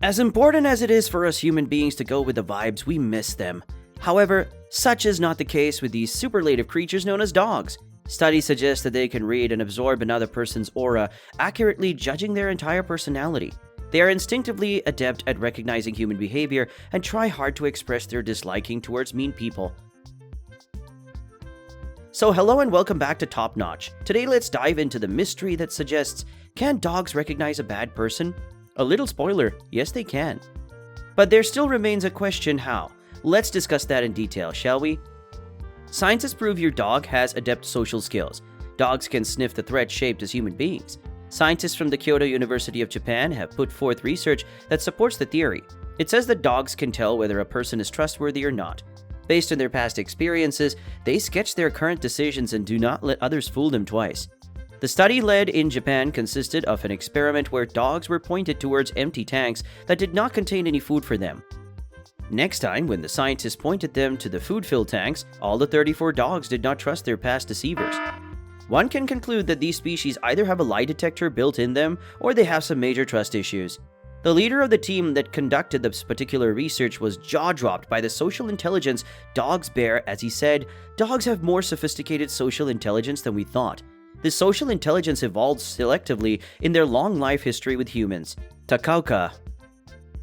As important as it is for us human beings to go with the vibes, we miss them. However, such is not the case with these superlative creatures known as dogs. Studies suggest that they can read and absorb another person's aura, accurately judging their entire personality. They are instinctively adept at recognizing human behavior and try hard to express their disliking towards mean people. So hello and welcome back to Top Notch. Today let's dive into the mystery that suggests, can dogs recognize a bad person? A little spoiler, yes they can. But there still remains a question how. Let's discuss that in detail, shall we? Scientists prove your dog has adept social skills. Dogs can sniff the threat shaped as human beings. Scientists from the Kyoto University of Japan have put forth research that supports the theory. It says that dogs can tell whether a person is trustworthy or not. Based on their past experiences, they sketch their current decisions and do not let others fool them twice. The study led in Japan consisted of an experiment where dogs were pointed towards empty tanks that did not contain any food for them. Next time, when the scientists pointed them to the food-filled tanks, all the 34 dogs did not trust their past deceivers. One can conclude that these species either have a lie detector built in them, or they have some major trust issues. The leader of the team that conducted this particular research was jaw-dropped by the social intelligence dogs bear as he said, "Dogs have more sophisticated social intelligence than we thought. This social intelligence evolved selectively in their long life history with humans." Takauka.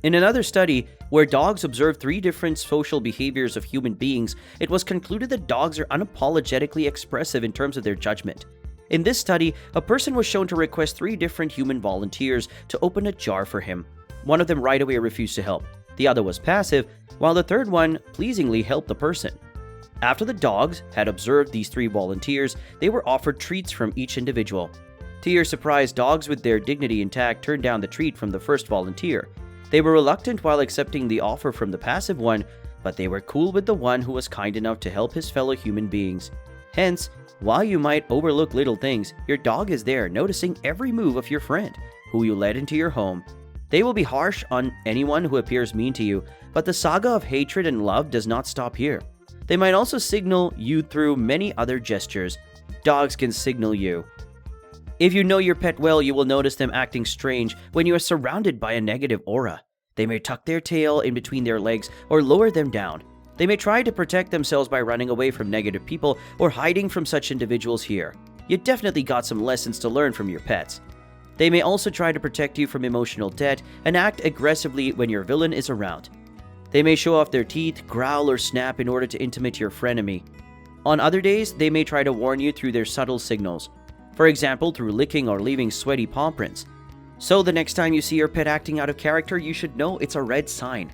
In another study, where dogs observed 3 different social behaviors of human beings, it was concluded that dogs are unapologetically expressive in terms of their judgment. In this study, a person was shown to request 3 different human volunteers to open a jar for him. One of them right away refused to help. The other was passive, while the third one pleasingly helped the person. After the dogs had observed these 3 volunteers, they were offered treats from each individual. To your surprise, dogs with their dignity intact turned down the treat from the first volunteer. They were reluctant while accepting the offer from the passive one, but they were cool with the one who was kind enough to help his fellow human beings. Hence, while you might overlook little things, your dog is there noticing every move of your friend, who you let into your home. They will be harsh on anyone who appears mean to you, but the saga of hatred and love does not stop here. They might also signal you through many other gestures. Dogs can signal you. If you know your pet well, you will notice them acting strange when you are surrounded by a negative aura. They may tuck their tail in between their legs or lower them down. They may try to protect themselves by running away from negative people or hiding from such individuals here. You definitely got some lessons to learn from your pets. They may also try to protect you from emotional debt and act aggressively when your villain is around. They may show off their teeth, growl, or snap in order to intimidate your frenemy. On other days, they may try to warn you through their subtle signals. For example, through licking or leaving sweaty paw prints. So the next time you see your pet acting out of character, you should know it's a red sign.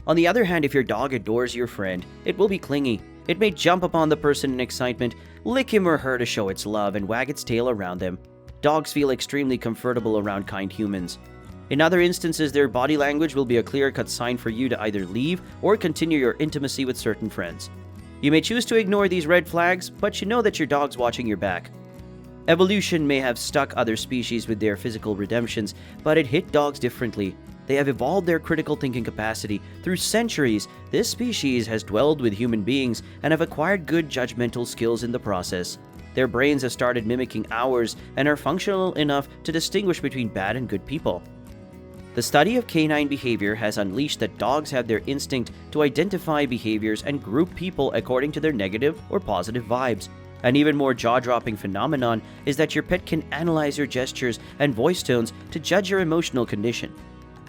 On the other hand, if your dog adores your friend, it will be clingy. It may jump upon the person in excitement, lick him or her to show its love, and wag its tail around them. Dogs feel extremely comfortable around kind humans. In other instances, their body language will be a clear-cut sign for you to either leave or continue your intimacy with certain friends. You may choose to ignore these red flags, but you know that your dog's watching your back. Evolution may have stuck other species with their physical redemptions, but it hit dogs differently. They have evolved their critical thinking capacity. Through centuries, this species has dwelled with human beings and have acquired good judgmental skills in the process. Their brains have started mimicking ours and are functional enough to distinguish between bad and good people. The study of canine behavior has unleashed that dogs have their instinct to identify behaviors and group people according to their negative or positive vibes. An even more jaw-dropping phenomenon is that your pet can analyze your gestures and voice tones to judge your emotional condition.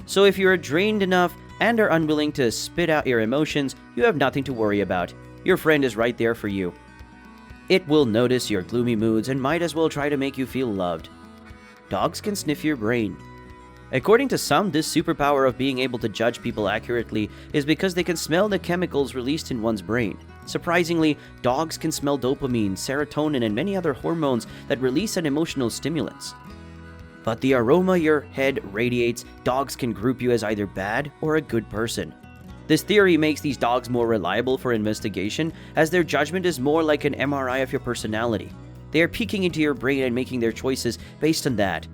So if you are drained enough and are unwilling to spit out your emotions, you have nothing to worry about. Your friend is right there for you. It will notice your gloomy moods and might as well try to make you feel loved. Dogs can sniff your brain. According to some, this superpower of being able to judge people accurately is because they can smell the chemicals released in one's brain. Surprisingly, dogs can smell dopamine, serotonin, and many other hormones that release an emotional stimulants. But the aroma your head radiates, dogs can group you as either bad or a good person. This theory makes these dogs more reliable for investigation, as their judgment is more like an MRI of your personality. They are peeking into your brain and making their choices based on that.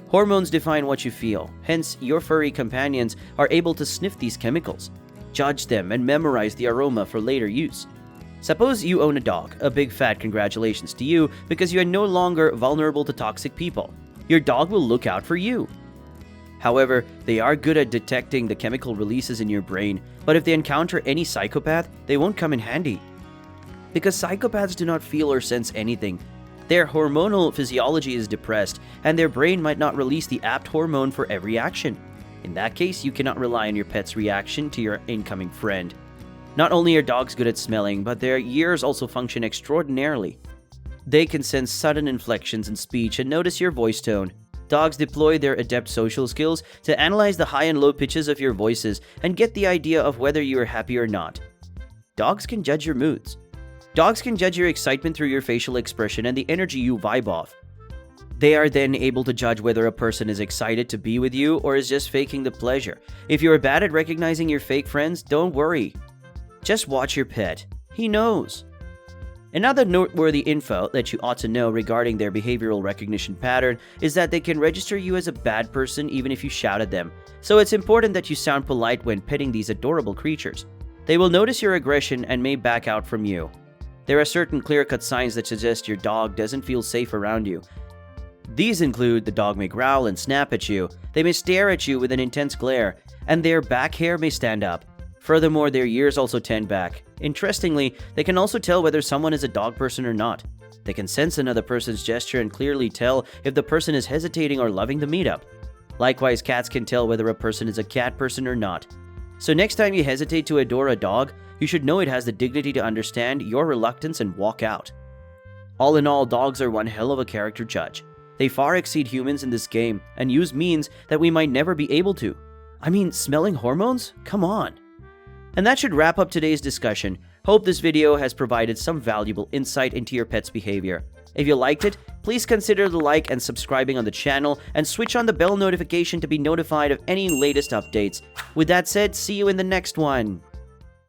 Hormones define what you feel, hence your furry companions are able to sniff these chemicals, judge them, and memorize the aroma for later use. Suppose you own a dog. A big fat congratulations to you because you are no longer vulnerable to toxic people. Your dog will look out for you. However, they are good at detecting the chemical releases in your brain, but if they encounter any psychopath, they won't come in handy. Because psychopaths do not feel or sense anything. Their hormonal physiology is depressed, and their brain might not release the apt hormone for every action. In that case, you cannot rely on your pet's reaction to your incoming friend. Not only are dogs good at smelling, but their ears also function extraordinarily. They can sense sudden inflections in speech and notice your voice tone. Dogs deploy their adept social skills to analyze the high and low pitches of your voices and get the idea of whether you are happy or not. Dogs can judge your moods. Dogs can judge your excitement through your facial expression and the energy you vibe off. They are then able to judge whether a person is excited to be with you or is just faking the pleasure. If you're bad at recognizing your fake friends, don't worry. Just watch your pet. He knows. Another noteworthy info that you ought to know regarding their behavioral recognition pattern is that they can register you as a bad person even if you shout at them. So it's important that you sound polite when petting these adorable creatures. They will notice your aggression and may back out from you. There are certain clear-cut signs that suggest your dog doesn't feel safe around you. These include the dog may growl and snap at you, they may stare at you with an intense glare, and their back hair may stand up. Furthermore, their ears also tend back. Interestingly, they can also tell whether someone is a dog person or not. They can sense another person's gesture and clearly tell if the person is hesitating or loving the meetup. Likewise, cats can tell whether a person is a cat person or not. So next time you hesitate to adore a dog, you should know it has the dignity to understand your reluctance and walk out. All in all, dogs are one hell of a character judge. They far exceed humans in this game and use means that we might never be able to. I mean, smelling hormones? Come on. And that should wrap up today's discussion. Hope this video has provided some valuable insight into your pet's behavior. If you liked it, please consider the like and subscribing on the channel and switch on the bell notification to be notified of any latest updates. With that said, see you in the next one.